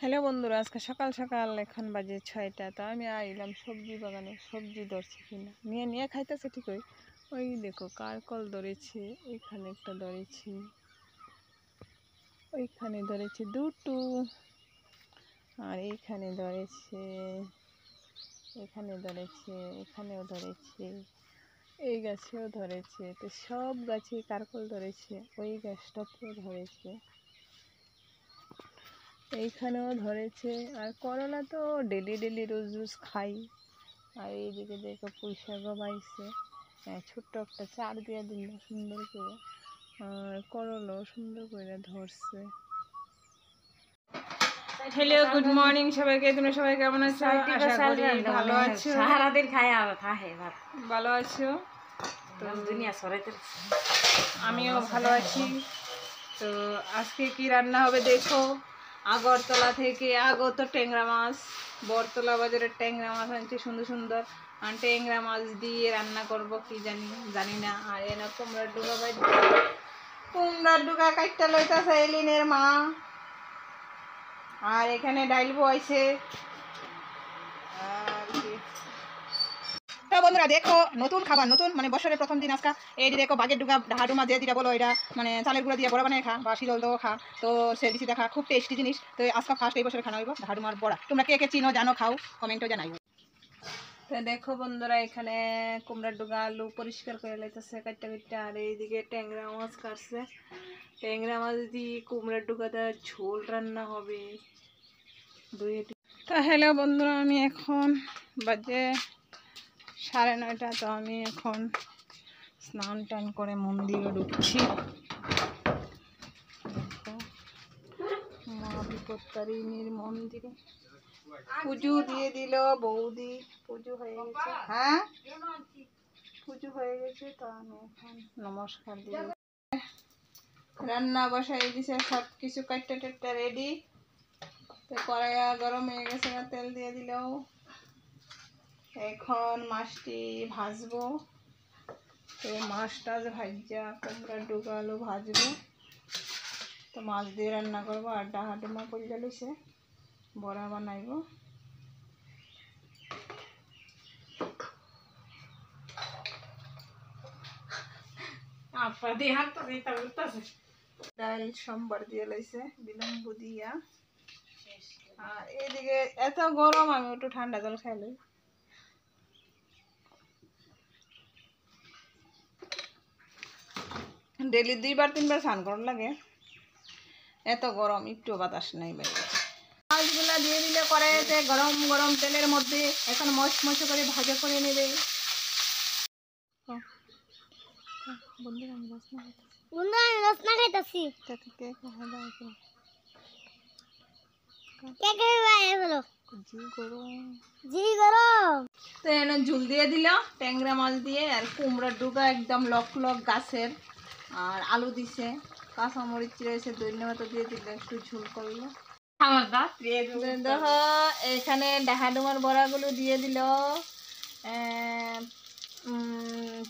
Hello বন্ধুরা, আজকে সকাল সকাল এখন বাজে 6টা। তো আমি আইলাম সবজি বাগানে, সবজি ধরছে কিনা নিয়ে নিয়ে খাইতেছে ঠিকই। ওই দেখো কারকল ধরেছে, ওইখানে একটা ধরেছি, ওইখানে ধরেছে দুটো, আর এইখানে ধরেছে, এখানে ধরেছে, এখানেও ধরেছে, এই গাছেও ধরেছে। তো সব গাছে কারকল ধরেছে, ওই গাছটাতেও ধরেছে, এইখানেও ধরেছে। আর করলা তো ডেলি ডেলি রোজ রোজ খাই। আর এইদিকে দেখো পুঁই শাকও পাইছে, ছোট্ট একটা চার দিয়ে দিল সুন্দর করে। আর করলাও সুন্দর করে ধরছে। হ্যালো, গুড মর্নিং সবাইকে। তোমরা সবাই কেমন আছো? আশা করি ভালো আছো। সারাদিন খায় আর খায় ভাত ভালো আছো তো? দুনিয়া সরাইতে আমিও ভালো আছি। তো আজকে কি রান্না হবে দেখো। আগরতলা থেকে আগত ট্যাংরা মাছ, বরতলা বাজারের ট্যাংরা মাছ আনছে সুন্দর সুন্দর। আর ট্যাংরা মাছ দিয়ে রান্না করব কি জানি না। আর এনে কুমড়ার ডুগা বাই, কুমড়ার ডুগা কাটটা লইতাছে এলিনের মা। আর এখানে ডাইল বইছে। আর কি তো বন্ধুরা দেখো, নতুন খাবার, নতুন মানে বছরের প্রথম দিন আজকে। এই দেখো বাগের ডুগা হাডুমা যে যেটা বলো, এটা মানে চালের গুঁড়া দিয়ে বড়া বানিয়ে খা বা শিল দেও খা। তো সে দিছি দেখা খুব টেস্টি জিনিস। তো আজকে ফার্স্ট এই বছরে খানা হইব হাডুমার বড়া। তোমরা কে কে চিনো জানো খাও, কমেন্টও জানাইও। তো দেখো বন্ধুরা, এখানে কুমড়ার ডুগা আলু পরিষ্কার করে লাইতেছে কাটটা কাটটা। আর এইদিকে ট্যাংরা মাছ কাটছে। ট্যাংরা মাছ দিয়ে কুমড়ার ডুগাটা ঝোল রান্না হবে। তো হ্যালো বন্ধুরা, আমি এখন বাজে 9:30। তো আমি এখন স্নান টান করে মন্দিরে ঢুকছি। মা বিপত্তারিণীর মন্দিরে পুজো দিয়ে দিল বৌদি। পুজো হয়ে গেছে, হ্যাঁ পুজো হয়ে গেছে। তো আমি এখন নমস্কার দিয়ে রান্না বসাই দিছে, সব কিছু কাটতে টাটতে রেডি। তো কড়াই গরম হয়ে গেছে, তেল দিয়ে দিল। এখন মাছটি ভাজবো। তো মাছটা ভাজা কুমড়ার ডুগা আলু ভাজবো। তো মাছ দিয়ে রান্না করবো। আর ডাহা ডুমা পড়ে লইছে, বড়া বানাইব। ডাল সোমবার দিয়ে লইছে বিলম্ব দিয়া। আর এইদিকে এত গরম, আমি একটু ঠান্ডা জল খাইলে। ডেলি 2-3 বার স্নান করার লাগে, এত গরম, একটু বাতাস নাই বাইরে। মাছগুলা দিয়ে দিলে কড়াইতে গরম গরম তেলের মধ্যে এখন মশ করে ভাজা করে নেবে। বন্ধুরা আমি রসনা খাইতেছি। তো এনে ঝুল দিয়ে দিল ট্যাংরা মাছ দিয়ে। আর কুমড়ার ডুগা একদম লক লক গাছের। আর আলু দিছে, কাঁচামরিচ রয়েছে, ধন্যবাদ দিয়ে দিল, একটু ঝুল করলো। দেখো এখানে ডাহাডুমার বড়াগুলো দিয়ে দিল।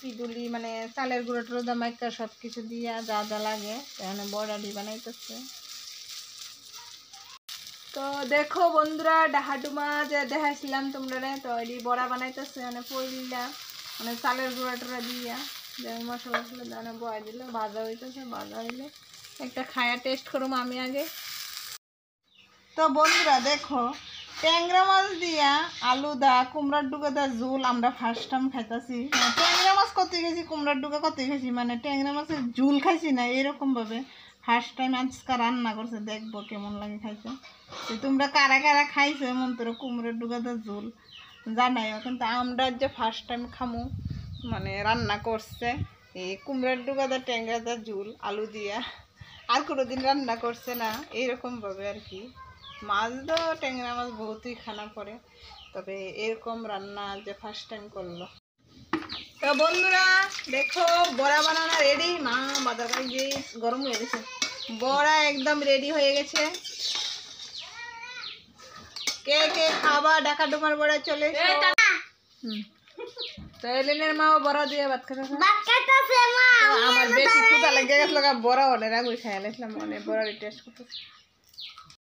পিদুলি মানে চালের গুঁড়ো টুড়ো দামাইকা সব কিছু দিয়া যা যা লাগে এখানে বড়াটি বানাইতেছে। তো দেখো বন্ধুরা, ডাহাডুমা যে দেখাইছিলাম তোমরা, তো এটি বড়া বানাইতেছে। মানে পইলা মানে চালের গুঁড়া টুড়া দিয়া যেমন মশলা টশলা দানা বয় দিল, ভাজা হইতেছে। ভাজা হইলে একটা খায়া টেস্ট করবো আমি আগে। তো বন্ধুরা দেখো, ট্যাংরা মাছ দিয়া আলু দা কুমড়ার ডুগা দা ঝোল আমরা ফার্স্ট টাইম খাইতেছি। ট্যাংরা মাছ কত গেছি, কুমড়ার ডুগা কত গেছি, মানে ট্যাংরা মাছের ঝোল খাইছি না এরকম ভাবে। ফার্স্ট টাইম আজকে রান্না করছে, দেখবো কেমন লাগে খাইতে। তো তোমরা কারা কারা খাইছো এমন তোরা কুমড়ার ডুগা দা ঝোল জানাইও। কিন্তু আমরা যে ফার্স্ট টাইম খামু, মানে রান্না করছে এই কুমড়ার ডুগা দা ট্যাংরা দা ঝোল আলু দিয়া। আর কোনোদিন রান্না করছে না এইরকম ভাবে আর কি। মাছ তো ট্যাংরা মাছ বহুতই খানা পড়ে, তবে এরকম রান্না যে ফার্স্ট টাইম করলো। তো বন্ধুরা দেখো, বড়া বানানো রেডি। মা বাজার করে গিয়ে গরম হয়ে গেছে, বড়া একদম রেডি হয়ে গেছে। কে কে খাবার ডাকা ডুমার বড়া চলে তো এলিনের মাও বড়া দিয়ে ভাত খাইতেছে। আমার বেশি ক্ষুধা লেগে গেছিল, বড়া অনেক আগুই খাই আলাইছিলাম, অনেক বড়ার টেস্ট করতেছে।